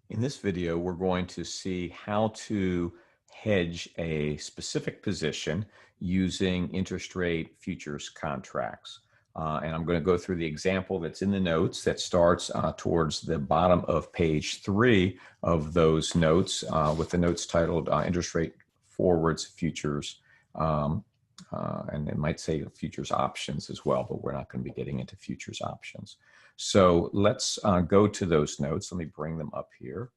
In this video, we're going to see how to hedge a specific position using interest rate futures contracts. And I'm going to go through the example that's in the notes that starts towards the bottom of page 3 of those notes with the notes titled Interest Rate Forwards Futures. And it might say futures options as well, but we're not going to be getting into futures options. So let's go to those notes. Let me bring them up here.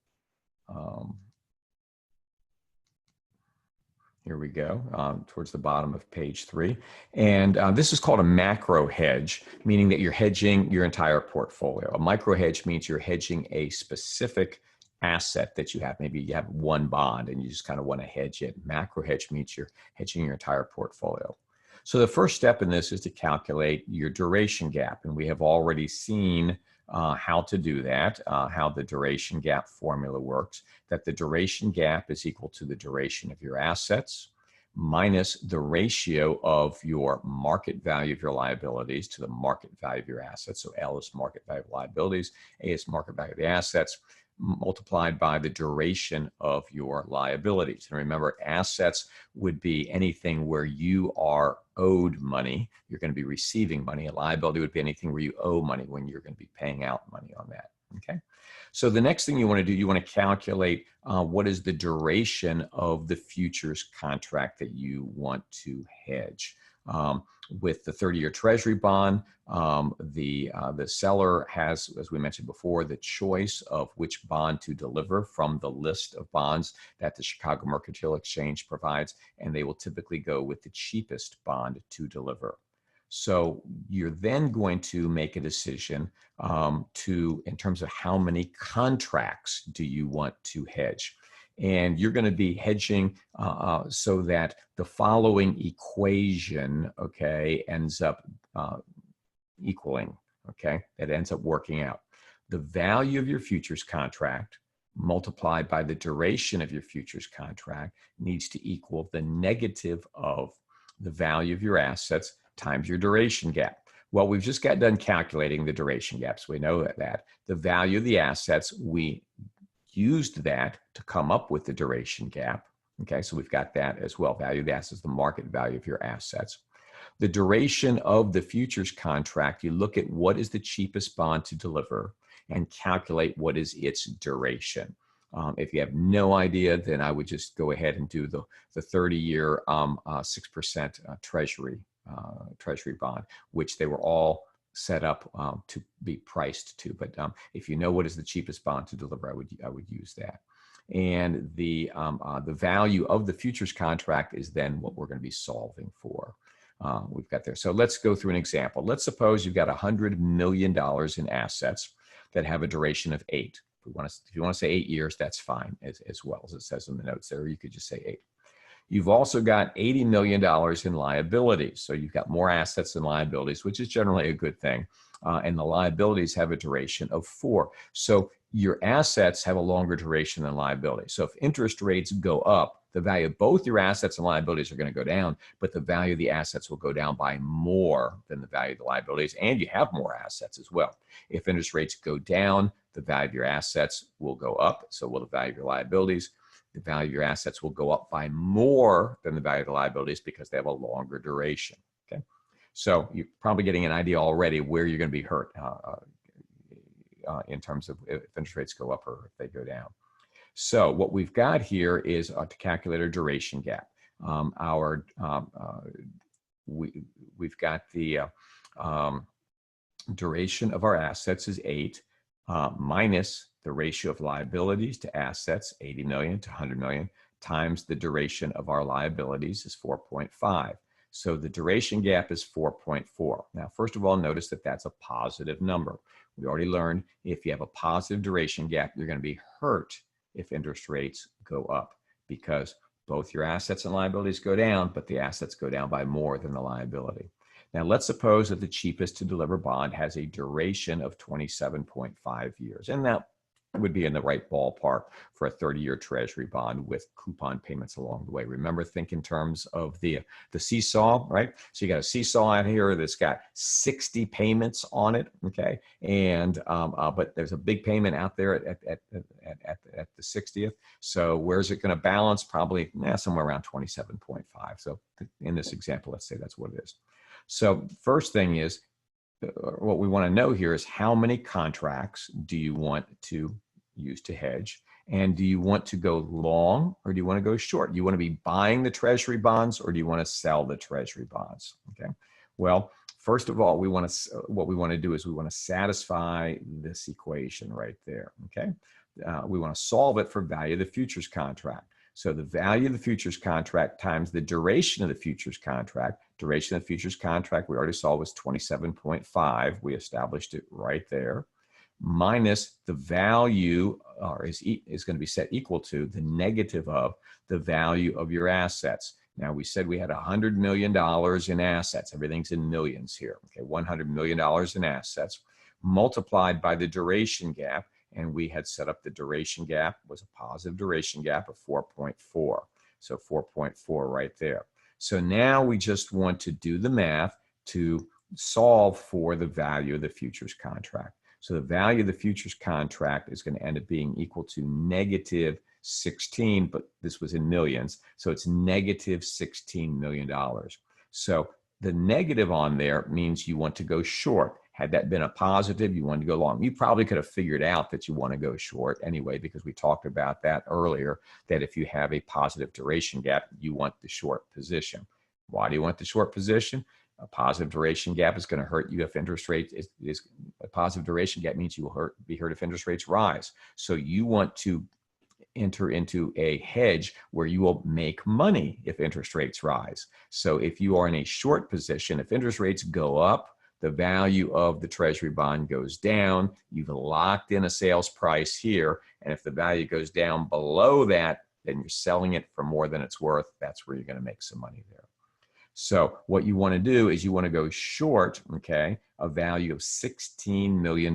Here we go, towards the bottom of page 3. And this is called a macro hedge, meaning that you're hedging your entire portfolio. A micro hedge means you're hedging a specific asset that you have. Maybe you have one bond and you just kind of want to hedge it. Macro hedge means you're hedging your entire portfolio. So the first step in this is to calculate your duration gap. And we have already seen how to do that, how the duration gap formula works, that the duration gap is equal to the duration of your assets minus the ratio of your market value of your liabilities to the market value of your assets. So L is market value of liabilities, A is market value of the assets, multiplied by the duration of your liabilities. And remember, assets would be anything where you are owed money. You're going to be receiving money. A liability would be anything where you owe money when you're going to be paying out money on that. Okay. So the next thing you want to do, you want to calculate what is the duration of the futures contract that you want to hedge. With the 30-year Treasury bond, the seller has, as we mentioned before, the choice of which bond to deliver from the list of bonds that the Chicago Mercantile Exchange provides, and they will typically go with the cheapest bond to deliver. So you're then going to make a decision in terms of how many contracts do you want to hedge. And you're going to be hedging so that the following equation, okay, ends up equaling, okay, that ends up working out. The value of your futures contract multiplied by the duration of your futures contract needs to equal the negative of the value of your assets times your duration gap. Well, we've just got done calculating the duration gaps. We know that the value of the assets, we used that to come up with the duration gap. Okay, so we've got that as well. Value of the assets, the market value of your assets. The duration of the futures contract, you look at what is the cheapest bond to deliver and calculate what is its duration. If you have no idea, then I would just go ahead and do the 30-year 6% Treasury bond, which they were all set up to be priced to. But if you know what is the cheapest bond to deliver, I would use that. And the value of the futures contract is then what we're going to be solving for. We've got there. So let's go through an example. Let's suppose you've got $100 million in assets that have a duration of 8. If you want to say 8 years, that's fine as well, as it says in the notes there. You could just say 8. You've also got $80 million in liabilities. So you've got more assets than liabilities, which is generally a good thing. And the liabilities have a duration of 4. So your assets have a longer duration than liabilities. So if interest rates go up, the value of both your assets and liabilities are going to go down, but the value of the assets will go down by more than the value of the liabilities, and you have more assets as well. If interest rates go down, the value of your assets will go up, so will the value of your liabilities. The value of your assets will go up by more than the value of the liabilities because they have a longer duration. Okay, so you're probably getting an idea already where you're going to be hurt in terms of if interest rates go up or if they go down. So what we've got here is to calculate our duration gap. We've got the duration of our assets is 8 minus the ratio of liabilities to assets, 80 million to 100 million, times the duration of our liabilities is 4.5. So the duration gap is 4.4. Now, first of all, notice that that's a positive number. We already learned if you have a positive duration gap, you're going to be hurt if interest rates go up because both your assets and liabilities go down, but the assets go down by more than the liability. Now, let's suppose that the cheapest to deliver bond has a duration of 27.5 years. And that would be in the right ballpark for a 30-year treasury bond with coupon payments along the way. Remember, think in terms of the seesaw, right? So you got a seesaw out here that's got 60 payments on it, okay? And but there's a big payment out there at the 60th. So where's it going to balance? Probably somewhere around 27.5. So in this example, let's say that's what it is. So first thing is, what we want to know here is how many contracts do you want to use to hedge? And do you want to go long or do you want to go short? Do you want to be buying the treasury bonds or do you want to sell the treasury bonds? Okay. Well, first of all, what we want to do is we want to satisfy this equation right there. Okay. We want to solve it for value of the futures contract. So the value of the futures contract times the duration of the futures contract. Duration of the futures contract, we already saw, was 27.5. We established it right there. Minus the value, or is going to be set equal to the negative of the value of your assets. Now, we said we had $100 million in assets. Everything's in millions here. Okay, $100 million in assets multiplied by the duration gap. And we had set up the duration gap was a positive duration gap of 4.4. So 4.4 right there. So now we just want to do the math to solve for the value of the futures contract. So the value of the futures contract is going to end up being equal to negative 16, but this was in millions. So it's negative $16 million. So the negative on there means you want to go short. Had that been a positive, you wanted to go long. You probably could have figured out that you want to go short anyway, because we talked about that earlier, that if you have a positive duration gap, you want the short position. Why do you want the short position? A positive duration gap is going to hurt you if interest rates is a positive duration gap means you will be hurt if interest rates rise. So you want to enter into a hedge where you will make money if interest rates rise. So if you are in a short position, if interest rates go up, the value of the treasury bond goes down. You've locked in a sales price here. And if the value goes down below that, then you're selling it for more than it's worth. That's where you're going to make some money there. So what you want to do is you want to go short, okay, a value of $16 million.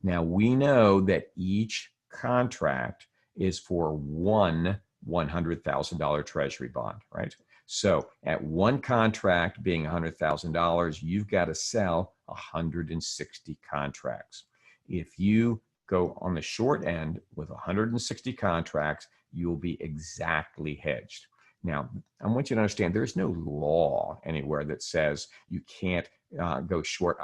Now we know that each contract is for one $100,000 treasury bond, right? So at one contract being $100,000, you've got to sell 160 contracts. If you go on the short end with 160 contracts, you'll be exactly hedged. Now, I want you to understand there's no law anywhere that says you can't go short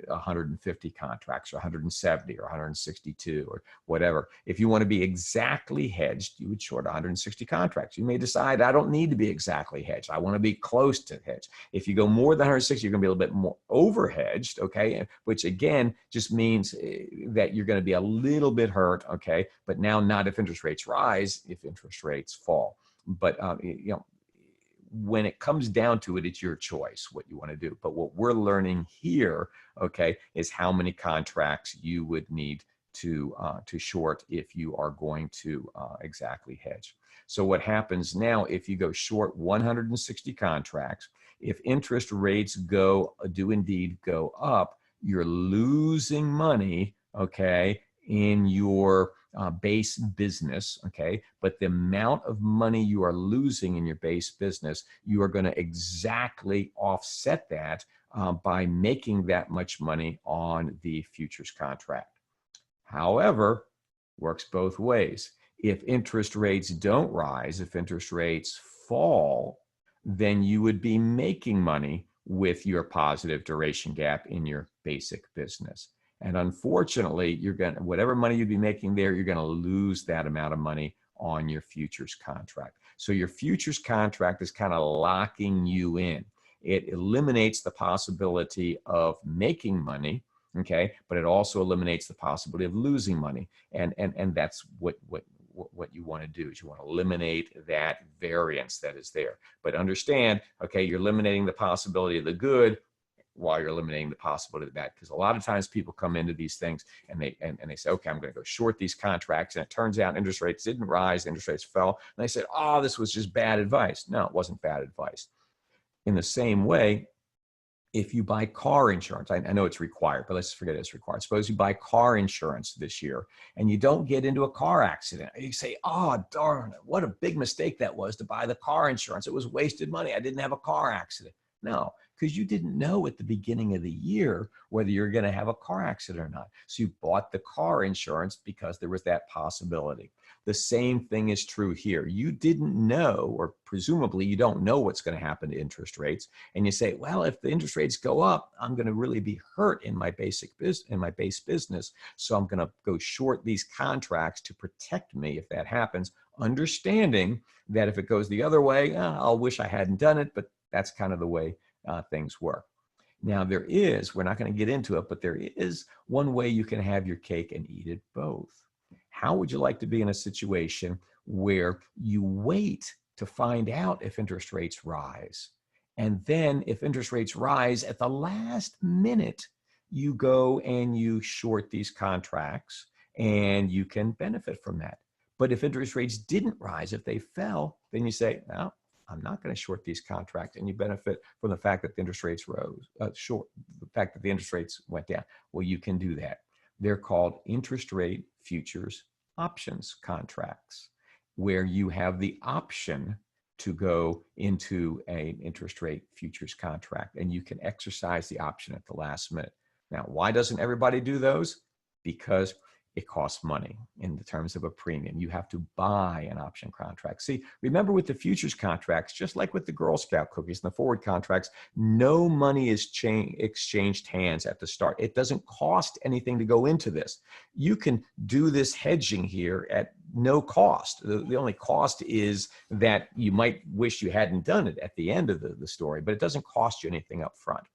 150 contracts or 170 or 162 or whatever. If you want to be exactly hedged, you would short 160 contracts. You may decide, I don't need to be exactly hedged. I want to be close to hedged. If you go more than 160, you're going to be a little bit more over hedged, okay? Which again, just means that you're going to be a little bit hurt, okay? But now not if interest rates rise, if interest rates fall. But you know, when it comes down to it, it's your choice what you want to do. But what we're learning here, okay, is how many contracts you would need to short if you are going to exactly hedge. So what happens now if you go short 160 contracts, if interest rates do indeed go up, you're losing money, okay, in your base business, okay? But the amount of money you are losing in your base business, you are going to exactly offset that by making that much money on the futures contract. However, works both ways. If interest rates don't rise, if interest rates fall, then you would be making money with your positive duration gap in your basic business. And unfortunately, you're going to, whatever money you'd be making there, you're going to lose that amount of money on your futures contract. So your futures contract is kind of locking you in. It eliminates the possibility of making money, okay, but it also eliminates the possibility of losing money. And that's what you want to do is you want to eliminate that variance that is there. But understand, okay, you're eliminating the possibility of the good while you're eliminating the possibility of the bad. Because a lot of times people come into these things and they say, okay, I'm going to go short these contracts. And it turns out interest rates didn't rise, interest rates fell. And they said, oh, this was just bad advice. No, it wasn't bad advice. In the same way, if you buy car insurance, I know it's required, but let's forget it's required. Suppose you buy car insurance this year and you don't get into a car accident. You say, oh, darn it, what a big mistake that was to buy the car insurance. It was wasted money. I didn't have a car accident. No, because you didn't know at the beginning of the year whether you're going to have a car accident or not. So you bought the car insurance because there was that possibility. The same thing is true here. You didn't know, or presumably you don't know what's going to happen to interest rates. And you say, well, if the interest rates go up, I'm going to really be hurt in my base business. So I'm going to go short these contracts to protect me if that happens, understanding that if it goes the other way, I'll wish I hadn't done it, but that's kind of the way things work. Now we're not going to get into it, but there is one way you can have your cake and eat it both. How would you like to be in a situation where you wait to find out if interest rates rise? And then if interest rates rise at the last minute, you go and you short these contracts and you can benefit from that. But if interest rates didn't rise, if they fell, then you say, no, I'm not going to short these contracts, and you benefit from the fact that the interest rates the fact that the interest rates went down. Well, you can do that. They're called interest rate futures options contracts, where you have the option to go into an interest rate futures contract, and you can exercise the option at the last minute. Now, why doesn't everybody do those? Because it costs money in the terms of a premium. You have to buy an option contract. See, remember with the futures contracts, just like with the Girl Scout cookies and the forward contracts, no money is exchanged hands at the start. It doesn't cost anything to go into this. You can do this hedging here at no cost. The only cost is that you might wish you hadn't done it at the end of the story, but it doesn't cost you anything up front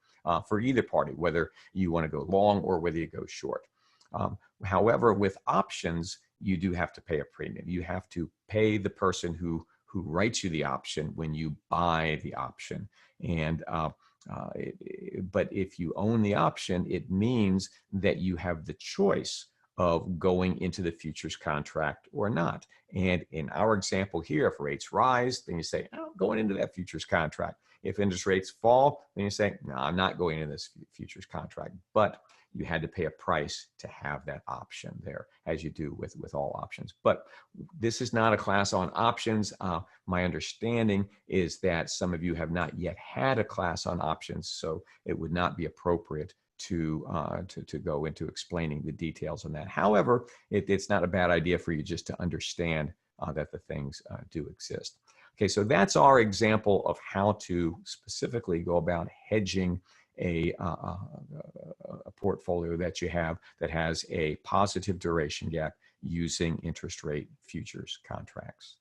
for either party, whether you want to go long or whether you go short. However, with options, you do have to pay a premium. You have to pay the person who writes you the option when you buy the option. And but if you own the option, it means that you have the choice of going into the futures contract or not. And in our example here, if rates rise, then you say, oh, I'm going into that futures contract. If interest rates fall, then you say, no, I'm not going into this futures contract. But you had to pay a price to have that option there, as you do with all options. But this is not a class on options. My understanding is that some of you have not yet had a class on options, so it would not be appropriate to go into explaining the details on that. However, it's not a bad idea for you just to understand that the things do exist. Okay, so that's our example of how to specifically go about hedging a portfolio that you have that has a positive duration gap using interest rate futures contracts.